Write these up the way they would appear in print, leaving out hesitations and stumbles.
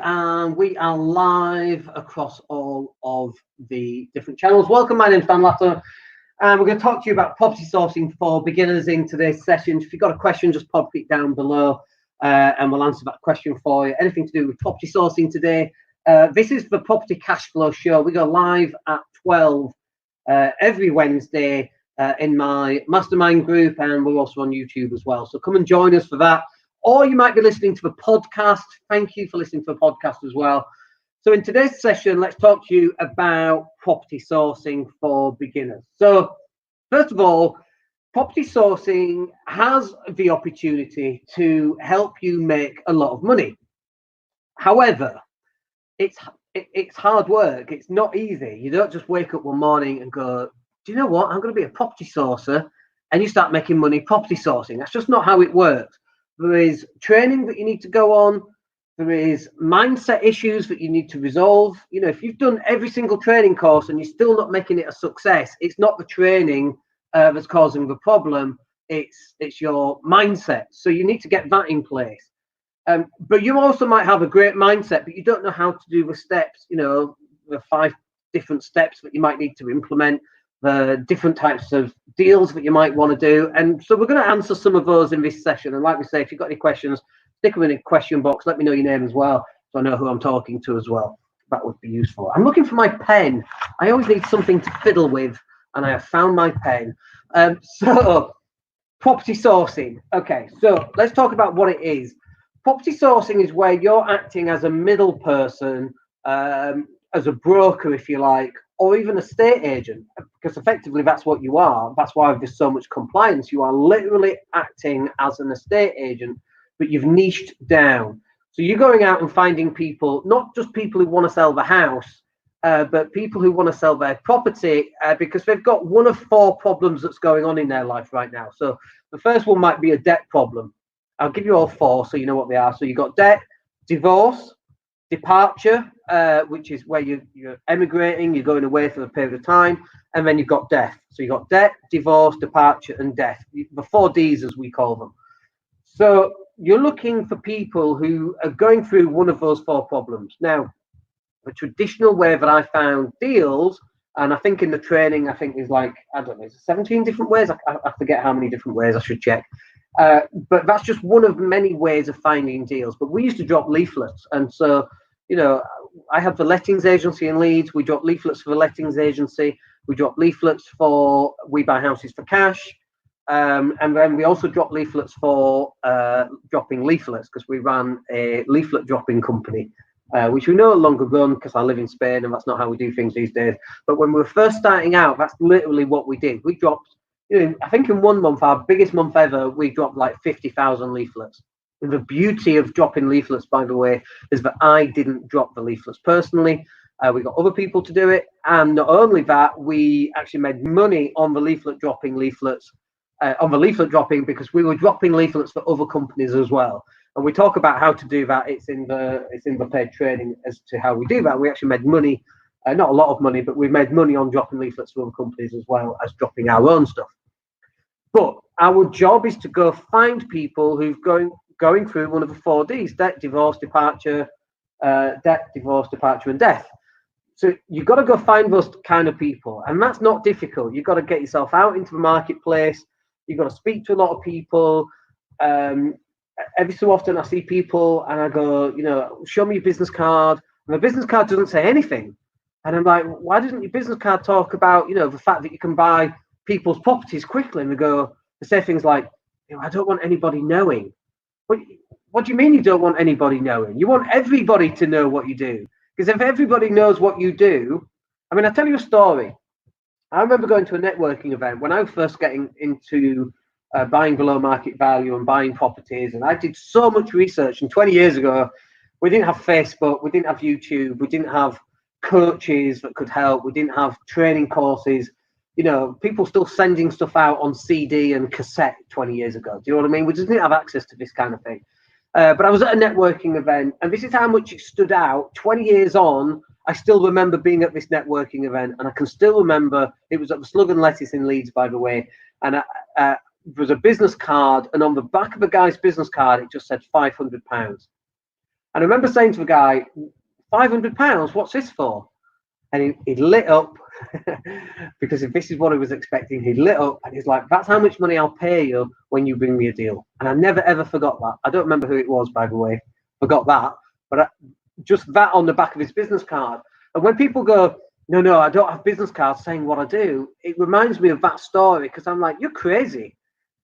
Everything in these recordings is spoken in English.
And we are live across all of the different channels. Welcome, my name's Dan Latter, and we're going to talk to you about property sourcing for beginners in today's session. If you've got a question, just pop it down below and we'll answer that question for you. Anything to do with property sourcing today. This is the Property Cash Flow Show. We go live at 12 every Wednesday in my mastermind group, and we're also on YouTube as well. So come and join us for that. Or you might be listening to the podcast. Thank you for listening to the podcast as well. So in today's session, let's talk to you about property sourcing for beginners. So first of all, property sourcing has the opportunity to help you make a lot of money. However, it's hard work. It's not easy. You don't just wake up one morning and go, do you know what? I'm going to be a property sourcer, and you start making money property sourcing. That's just not how it works. There is training that you need to go on. There is mindset issues that you need to resolve. You know, if you've done every single training course and you're still not making it a success, it's not the training that's causing the problem. It's your mindset. So you need to get that in place. But you also might have a great mindset, but you don't know how to do the steps, you know, the 5 different steps that you might need to implement, the different types of deals that you might want to do. And so we're going to answer some of those in this session. And like we say, if you've got any questions, stick them in the question box. Let me know your name as well, so I know who I'm talking to as well. That would be useful. I'm looking for my pen. I always need something to fiddle with, and I have found my pen. So property sourcing. Okay, so let's talk about what it is. Property sourcing is where you're acting as a middle person, as a broker, if you like, or even a estate agent, because effectively that's what you are. That's why there's so much compliance. You are literally acting as an estate agent, but you've niched down. So you're going out and finding people, not just people who want to sell the house, but people who want to sell their property because they've got one of 4 problems that's going on in their life right now. So the first one might be a debt problem. I'll give you all 4 so you know what they are. So you've got debt, divorce, departure, which is where you're emigrating, you're going away for a period of time, and then you've got death. So you've got debt, divorce, departure, and death, the 4 Ds as we call them. So you're looking for people who are going through one of those 4 problems. Now, the traditional way that I found deals, and I think in the training, I think there's like, I don't know, 17 different ways. I forget how many different ways, I should check. But that's just one of many ways of finding deals. But we used to drop leaflets. And so, you know, I have the lettings agency in Leeds. We drop leaflets for the lettings agency. We drop leaflets for We Buy Houses for Cash. And then we also drop leaflets for dropping leaflets, because we ran a leaflet dropping company, which we no longer run because I live in Spain and that's not how we do things these days. But when we were first starting out, that's literally what we did. We dropped, you know, I think in 1 month, our biggest month ever, we dropped like 50,000 leaflets. And the beauty of dropping leaflets, by the way, is that I didn't drop the leaflets personally. We got other people to do it. And not only that, we actually made money on the leaflet dropping because we were dropping leaflets for other companies as well. And we talk about how to do that. It's in the paid training as to how we do that. We actually made money, not a lot of money, but we made money on dropping leaflets for other companies as well as dropping our own stuff. But our job is to go find people who've going through one of the 4 Ds: debt, divorce, departure, and death. So you've got to go find those kind of people, and that's not difficult. You've got to get yourself out into the marketplace. You've got to speak to a lot of people. Every so often I see people and I go, you know, show me your business card. And the business card doesn't say anything. And I'm like, why doesn't your business card talk about, you know, the fact that you can buy people's properties quickly? And they say things like, you know, I don't want anybody knowing. What do you mean you don't want anybody knowing? You want everybody to know what you do. Because if everybody knows what you do, I mean, I'll tell you a story. I remember going to a networking event when I was first getting into buying below market value and buying properties. And I did so much research. And 20 years ago, we didn't have Facebook, we didn't have YouTube, we didn't have coaches that could help, we didn't have training courses. You know, people still sending stuff out on CD and cassette 20 years ago. Do you know what I mean? We just didn't have access to this kind of thing. But I was at a networking event, and this is how much it stood out. 20 years on, I still remember being at this networking event, and I can still remember, it was at the Slug and Lettuce in Leeds, by the way, and there was a business card, and on the back of the guy's business card, it just said £500. And I remember saying to the guy, £500, what's this for? And he lit up because if this is what he was expecting, he lit up and he's like, that's how much money I'll pay you when you bring me a deal. And I never, ever forgot that. I don't remember who it was, by the way. Forgot that. But just that on the back of his business card. And when people go, no, I don't have business cards saying what I do, it reminds me of that story because I'm like, you're crazy.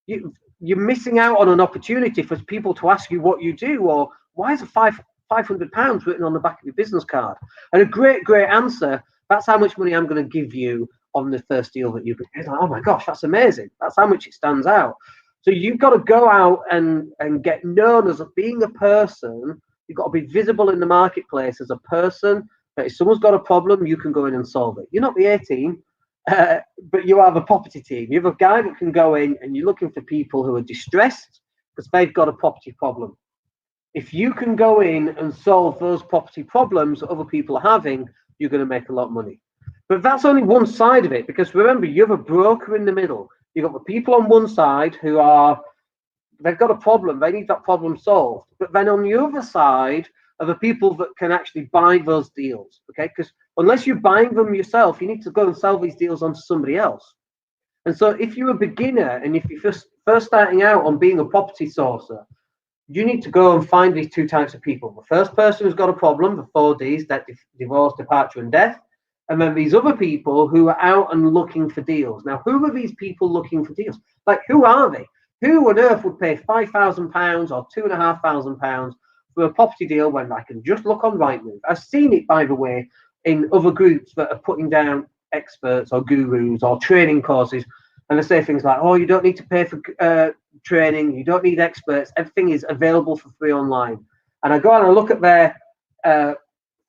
You're missing out on an opportunity for people to ask you what you do, or why is a £500 written on the back of your business card? And a great answer. That's how much money I'm going to give you on the first deal that you bring. It's like, oh my gosh, that's amazing. That's how much it stands out. So you've got to go out and get known as being a person. You've got to be visible in the marketplace as a person that if someone's got a problem, you can go in and solve it. You're not the A team, but you are the property team. You have a guy that can go in and you're looking for people who are distressed because they've got a property problem. If you can go in and solve those property problems that other people are having, you're going to make a lot of money. But that's only one side of it, because remember, you have a broker in the middle. You've got the people on one side who they've got a problem, they need that problem solved. But then on the other side are the people that can actually buy those deals, okay? Because unless you're buying them yourself, you need to go and sell these deals onto somebody else. And so if you're a beginner and if you're first starting out on being a property sourcer, you need to go and find these two types of people. The first person who's got a problem, the 4Ds, that divorce, departure, and death. And then these other people who are out and looking for deals. Now, who are these people looking for deals? Like, who are they? Who on earth would pay £5,000 or £2,500 for a property deal when I can just look on Rightmove? I've seen it, by the way, in other groups that are putting down experts or gurus or training courses. And they say things like, oh, you don't need to pay for training. You don't need experts. Everything is available for free online. And I go and I look at their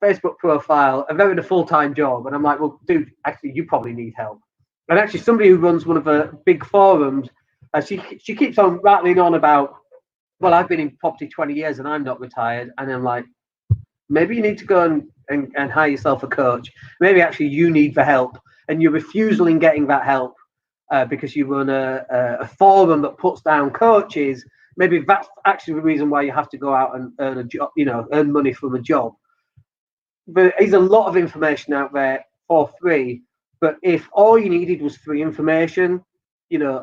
Facebook profile, and they're in a full-time job. And I'm like, well, dude, actually, you probably need help. And actually, somebody who runs one of the big forums, she keeps on rattling on about, well, I've been in property 20 years and I'm not retired. And I'm like, maybe you need to go and hire yourself a coach. Maybe actually you need the help and you're refusal in getting that help because you run a forum that puts down coaches. Maybe that's actually the reason why you have to go out and earn a job, earn money from a job. But there's a lot of information out there for free. But if all you needed was free information,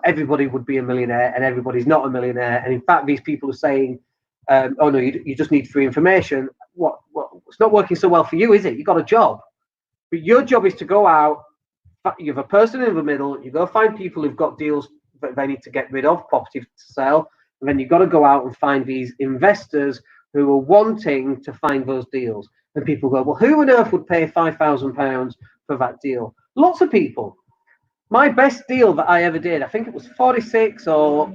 everybody would be a millionaire, and everybody's not a millionaire. And in fact, these people are saying, oh no, you just need free information. What? It's not working so well for you, is it? You got a job, but your job is to go out. You have a person in the middle. You go find people who've got deals that they need to get rid of, property to sell, and then you've got to go out and find these investors who are wanting to find those deals. And people go, well, who on earth would pay £5,000 for that deal? Lots of people. My best deal that I ever did, I think it was 46 or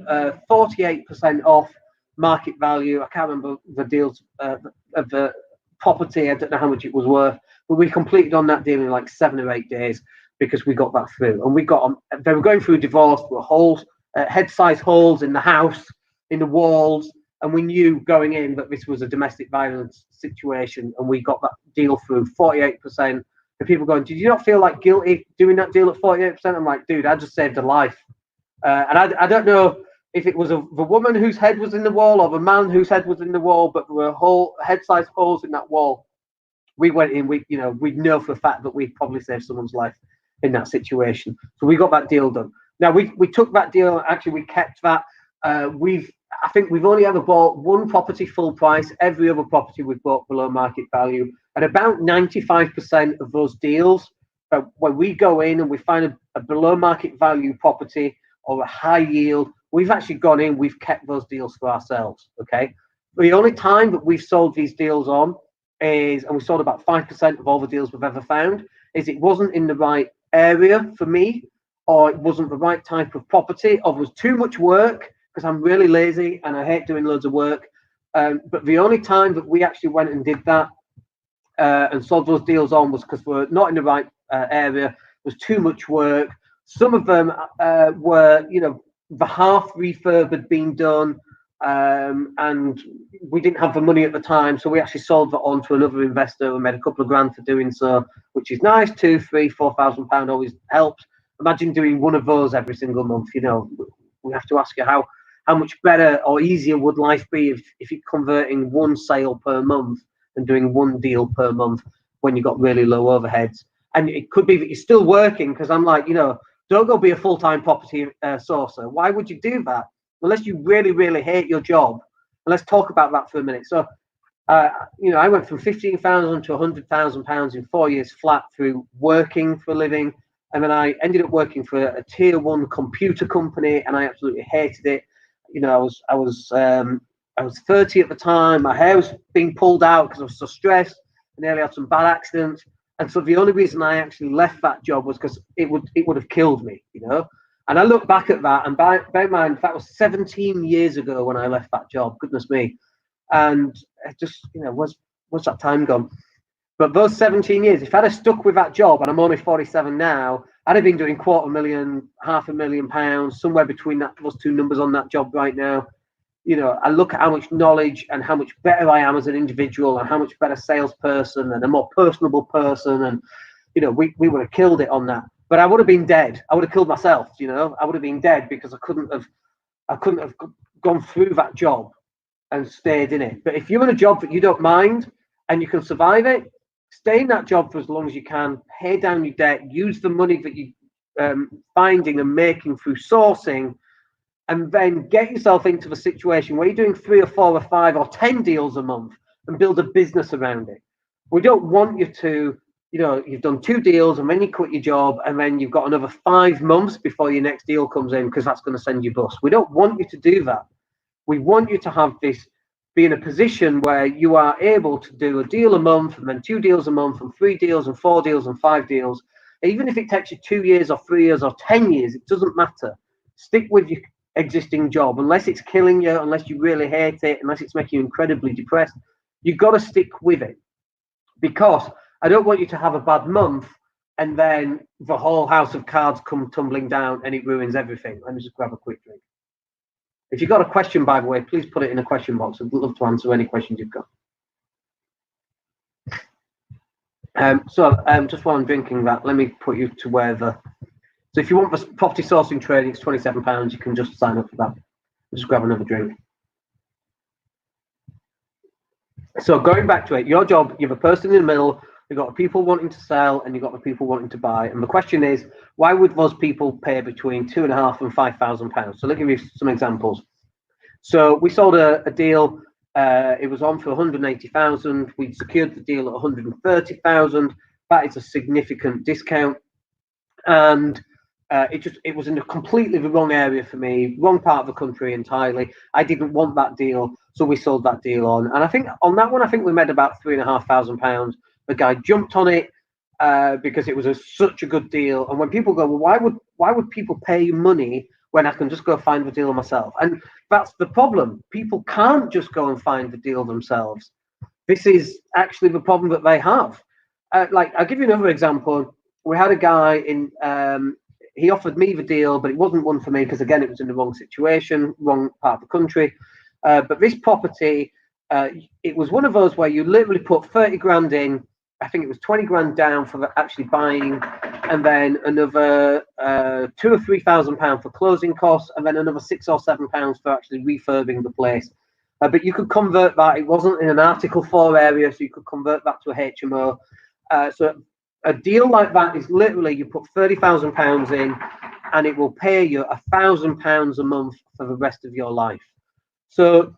48% off market value. I can't remember the deals of the property. I don't know how much it was worth, but we completed on that deal in like 7 or 8 days because we got that through. And we got they were going through a divorce. There were holes, head-sized holes in the house, in the walls, and we knew going in that this was a domestic violence situation, and we got that deal through 48%. And people going, did you not feel like guilty doing that deal at 48%? I'm like, dude, I just saved a life. And I don't know if it was the woman whose head was in the wall or the man whose head was in the wall, but there were head-sized holes in that wall. We went in, we know for a fact that we probably saved someone's life in that situation. So we got that deal done. Now we took that deal, actually we kept that. I think we've only ever bought one property full price. Every other property we've bought below market value. And about 95% of those deals, when we go in and we find a below market value property or a high yield, we've actually gone in, we've kept those deals for ourselves, okay? The only time that we've sold these deals on is, and we sold about 5% of all the deals we've ever found, is it wasn't in the right area for me, or it wasn't the right type of property, or there was too much work, because I'm really lazy and I hate doing loads of work. But the only time that we actually went and did that and sold those deals on was because we're not in the right area. There was too much work. Some of them were, the half refurb had been done, and we didn't have the money at the time, so we actually sold that on to another investor and made a couple of grand for doing so, which is nice. £2,000, £3,000, £4,000 always helps. Imagine doing one of those every single month. We have to ask you how how much better or easier would life be if you're converting one sale per month and doing one deal per month when you've got really low overheads. And it could be that you're still working, because I'm like, don't go be a full-time property sourcer. Why would you do that? Unless you really, really hate your job. And let's talk about that for a minute. So, I went from 15,000 to 100,000 pounds in 4 years flat through working for a living. And then I ended up working for a tier 1 computer company, and I absolutely hated it. I was 30 at the time. My hair was being pulled out because I was so stressed. I nearly had some bad accidents. And so the only reason I actually left that job was because it would have killed me, And I look back at that, and bear in mind, that was 17 years ago when I left that job. Goodness me. And it just, what's that time gone? But those 17 years, if I'd have stuck with that job, and I'm only 47 now, I'd have been doing £250,000, £500,000, somewhere between those two numbers on that job right now. I look at how much knowledge and how much better I am as an individual, and how much better salesperson and a more personable person. And, we would have killed it on that. But I would have been dead. I would have killed myself, I would have been dead, because I couldn't have gone through that job and stayed in it. But if you're in a job that you don't mind and you can survive it, stay in that job for as long as you can, pay down your debt, use the money that you're finding and making through sourcing, and then get yourself into the situation where you're doing 3 or 4 or 5 or 10 deals a month and build a business around it. We don't want you to, you've done 2 deals and then you quit your job and then you've got another 5 months before your next deal comes in, because that's going to send you bust. We don't want you to do that. We want you to have this, be in a position where you are able to do a deal a month, and then 2 deals a month, and 3 deals and 4 deals and 5 deals. Even if it takes you 2 years or 3 years or 10 years, it doesn't matter. Stick with your existing job, unless it's killing you, unless you really hate it, unless it's making you incredibly depressed. You've got to stick with it, because I don't want you to have a bad month and then the whole house of cards come tumbling down and it ruins everything. Let me just grab a quick drink. If you've got a question, by the way, please put it in the question box. I'd love to answer any questions you've got. Just while I'm drinking that, let me put you to where so if you want the property sourcing training, it's £27. You can just sign up for that. Just grab another drink. So going back to it, your job, you have a person in the middle, you've got people wanting to sell, and you've got the people wanting to buy. And the question is, why would those people pay between £2,500 and £5,000? So let me give you some examples. So we sold a deal. It was on for 180,000. We secured the deal at 130,000. That is a significant discount, and it was in a completely the wrong area for me, wrong part of the country entirely. I didn't want that deal, so we sold that deal on. And I think on that one, we made about £3,500. The guy jumped on it because it was such a good deal. And when people go, well, why would people pay money when I can just go find the deal myself? And that's the problem. People can't just go and find the deal themselves. This is actually the problem that they have. I'll give you another example. We had a guy in. He offered me the deal, but it wasn't one for me because, again, it was in the wrong situation, wrong part of the country. But this property, it was one of those where you literally put 30 grand in. I think it was 20 grand down for actually buying, and then another £2,000 or £3,000 for closing costs, and then another £6 or £7 for actually refurbing the place. But you could convert that. It wasn't in an Article 4 area, so you could convert that to a HMO. So a deal like that is literally you put £30,000 in, and it will pay you £1,000 a month for the rest of your life. So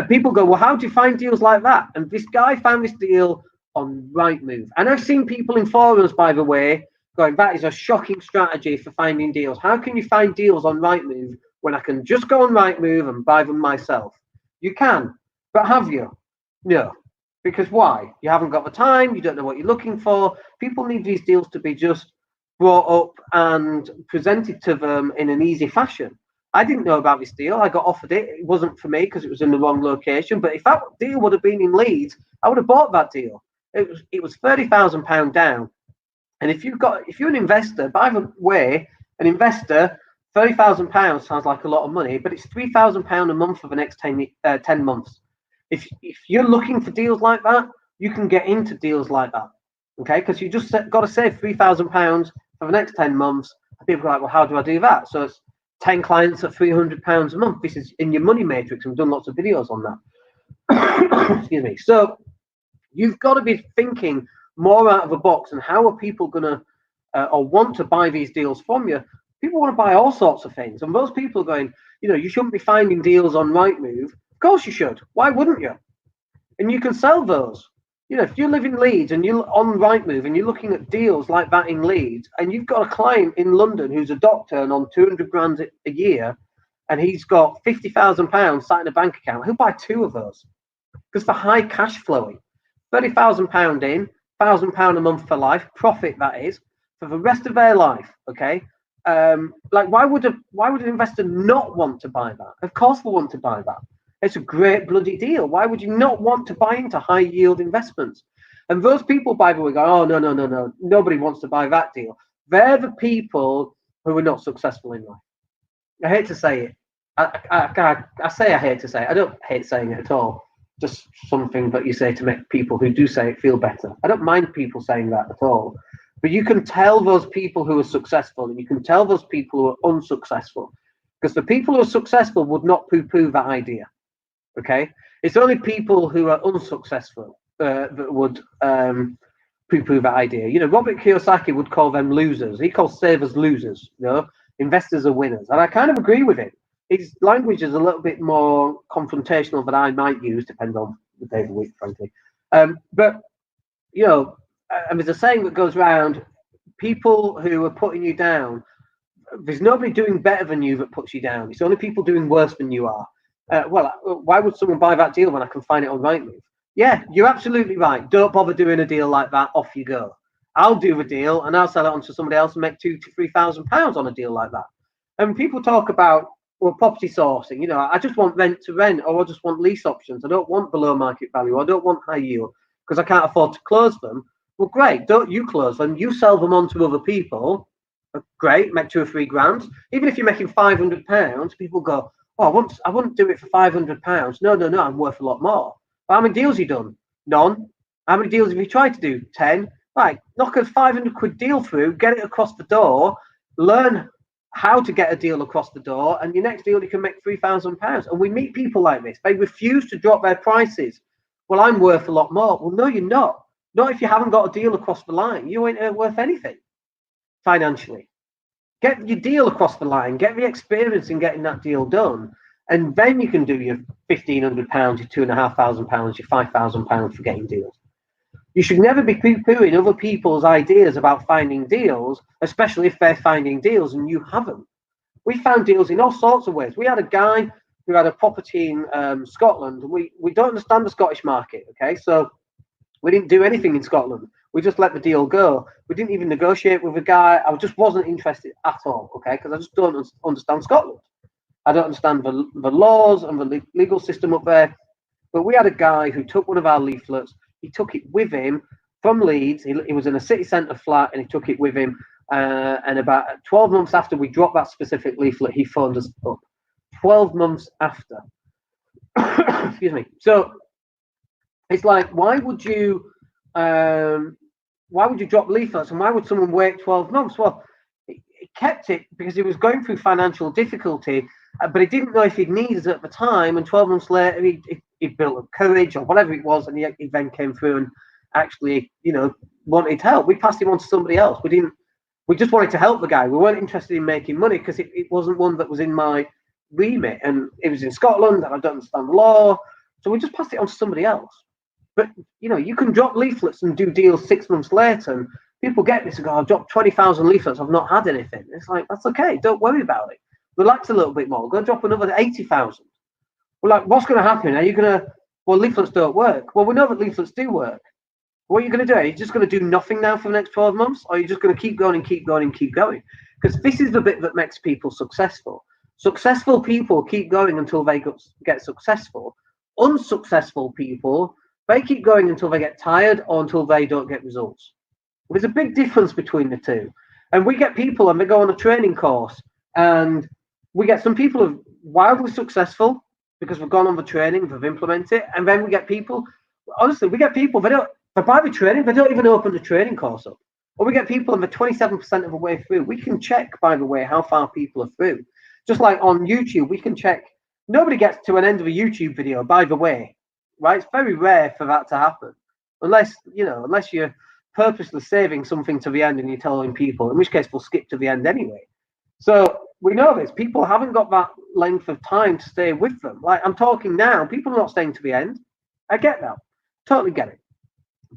people go, well, how do you find deals like that? And this guy found this deal on Rightmove. And I've seen people in forums, by the way, going, that is a shocking strategy for finding deals. How can you find deals on Rightmove when I can just go on Rightmove and buy them myself? You can, but have you? No. Because why? You haven't got the time, you don't know what you're looking for. People need these deals to be just brought up and presented to them in an easy fashion. I didn't know about this deal. I got offered it. It wasn't for me because it was in the wrong location. But if that deal would have been in Leeds, I would have bought that deal. It was £30,000 down. And if you're an investor, by the way, an investor, £30,000 sounds like a lot of money, but it's £3,000 a month for the next 10 months. If you're looking for deals like that, you can get into deals like that, okay? Because you just got to save £3,000 for the next 10 months. And people are like, well, how do I do that? So it's 10 clients at £300 a month. This is in your money matrix. We've done lots of videos on that. Excuse me. So you've got to be thinking more out of the box. And how are people going to or want to buy these deals from you? People want to buy all sorts of things. And most people are going, you shouldn't be finding deals on Rightmove. Of course you should. Why wouldn't you? And you can sell those. If you live in Leeds and you're on Rightmove and you're looking at deals like that in Leeds, and you've got a client in London who's a doctor and on 200 grand a year, and he's got £50,000 sat in a bank account, he'll buy 2 of those because for high cash flowing, £30,000 in, £1,000 a month for life profit, that is for the rest of their life. Okay, why would an investor not want to buy that? Of course they'll want to buy that. It's a great bloody deal. Why would you not want to buy into high yield investments? And those people, by the way, go, oh, no. Nobody wants to buy that deal. They're the people who are not successful in life. I hate to say it. I say I hate to say it. I don't hate saying it at all. Just something that you say to make people who do say it feel better. I don't mind people saying that at all. But you can tell those people who are successful and you can tell those people who are unsuccessful. Because the people who are successful would not poo-poo that idea. Okay, it's only people who are unsuccessful that would poo-poo that idea. Robert Kiyosaki would call them losers. He calls savers losers. Investors are winners, and I kind of agree with him. His language is a little bit more confrontational than I might use, depending on the day of the week, frankly. But and there's a saying that goes around: people who are putting you down, there's nobody doing better than you that puts you down. It's only people doing worse than you are. Why would someone buy that deal when I can find it on Rightmove? Yeah, you're absolutely right. Don't bother doing a deal like that. Off you go. I'll do the deal and I'll sell it on to somebody else and make £2,000 to £3,000 on a deal like that. And people talk about, property sourcing. I just want rent to rent, or I just want lease options. I don't want below market value. I don't want high yield because I can't afford to close them. Well, great. Don't you close them. You sell them on to other people. Great. Make 2 or 3 grand. Even if you're making £500, people go, oh, I wouldn't do it for £500. No, I'm worth a lot more. But how many deals have you done? None. How many deals have you tried to do? 10. Right, knock a £500 deal through, get it across the door, learn how to get a deal across the door, and your next deal you can make £3,000. And we meet people like this. They refuse to drop their prices. Well, I'm worth a lot more. Well, no, you're not. Not if you haven't got a deal across the line. You ain't worth anything financially. Get your deal across the line, get the experience in getting that deal done, and then you can do your £1,500, your £2,500, your £5,000 for getting deals. You should never be poo-pooing other people's ideas about finding deals, especially if they're finding deals and you haven't. We found deals in all sorts of ways. We had a guy who had a property in Scotland. We don't understand the Scottish market, okay? So we didn't do anything in Scotland. We just let the deal go. We didn't even negotiate with the guy. I just wasn't interested at all, okay? Because I just don't understand Scotland. I don't understand the laws and the legal system up there. But we had a guy who took one of our leaflets. He took it with him from Leeds. He was in a city centre flat and he took it with him. And about 12 months after we dropped that specific leaflet, he phoned us up. 12 months after. Excuse me. So it's like, why would you drop leaflets and why would someone wait 12 months? Well, he kept it because he was going through financial difficulty, but he didn't know if he'd need it at the time. And 12 months later, he built up courage or whatever it was, and he then came through and actually, wanted help. We passed him on to somebody else. We just wanted to help the guy. We weren't interested in making money because it wasn't one that was in my remit, and it was in Scotland, and I don't understand the law, so we just passed it on to somebody else. But you can drop leaflets and do deals 6 months later, and people get this and go, I've dropped 20,000 leaflets, I've not had anything. It's like, that's okay, don't worry about it. Relax a little bit more, go drop another 80,000. Well, like, what's going to happen? Are you going to, leaflets don't work. Well, we know that leaflets do work. What are you going to do? Are you just going to do nothing now for the next 12 months? Or are you just going to keep going and keep going and keep going? Because this is the bit that makes people successful. Successful people keep going until they get successful. Unsuccessful people, they keep going until they get tired or until they don't get results. There's a big difference between the two. And we get people and they go on a training course, and we get some people who are wildly successful because we've gone on the training, we've implemented it, and then we get people, honestly, they buy the training, they don't even open the training course up. Or we get people and they're 27% of the way through. We can check, by the way, how far people are through. Just like on YouTube, we can check. Nobody gets to an end of a YouTube video, by the way, right? It's very rare for that to happen, unless you're purposely saving something to the end and you're telling people, in which case we'll skip to the end anyway. So we know this. People haven't got that length of time to stay with them. Like I'm talking now, people are not staying to the end. I get that. Totally get it.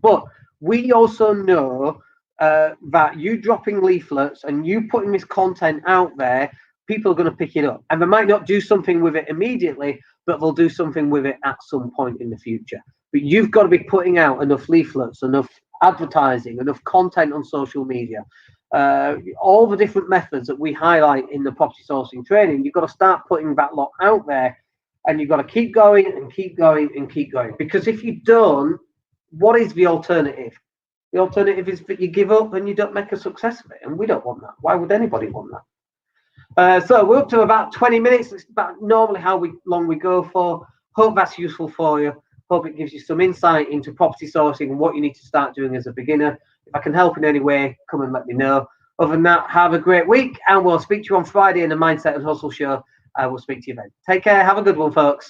But we also know that you dropping leaflets and you putting this content out there, people are going to pick it up. And they might not do something with it immediately, but they'll do something with it at some point in the future. But you've got to be putting out enough leaflets, enough advertising, enough content on social media, all the different methods that we highlight in the property sourcing training. You've got to start putting that lot out there, and you've got to keep going and keep going and keep going. Because if you don't, what is the alternative? The alternative is that you give up and you don't make a success of it, and we don't want that. Why would anybody want that? So we're up to about 20 minutes. It's about normally how long we go for. Hope that's useful for you. Hope it gives you some insight into property sourcing and what you need to start doing as a beginner. If I can help in any way, come and let me know. Other than that, have a great week, and we'll speak to you on Friday in the Mindset and Hustle show. I will speak to you then. Take care. Have a good one, folks.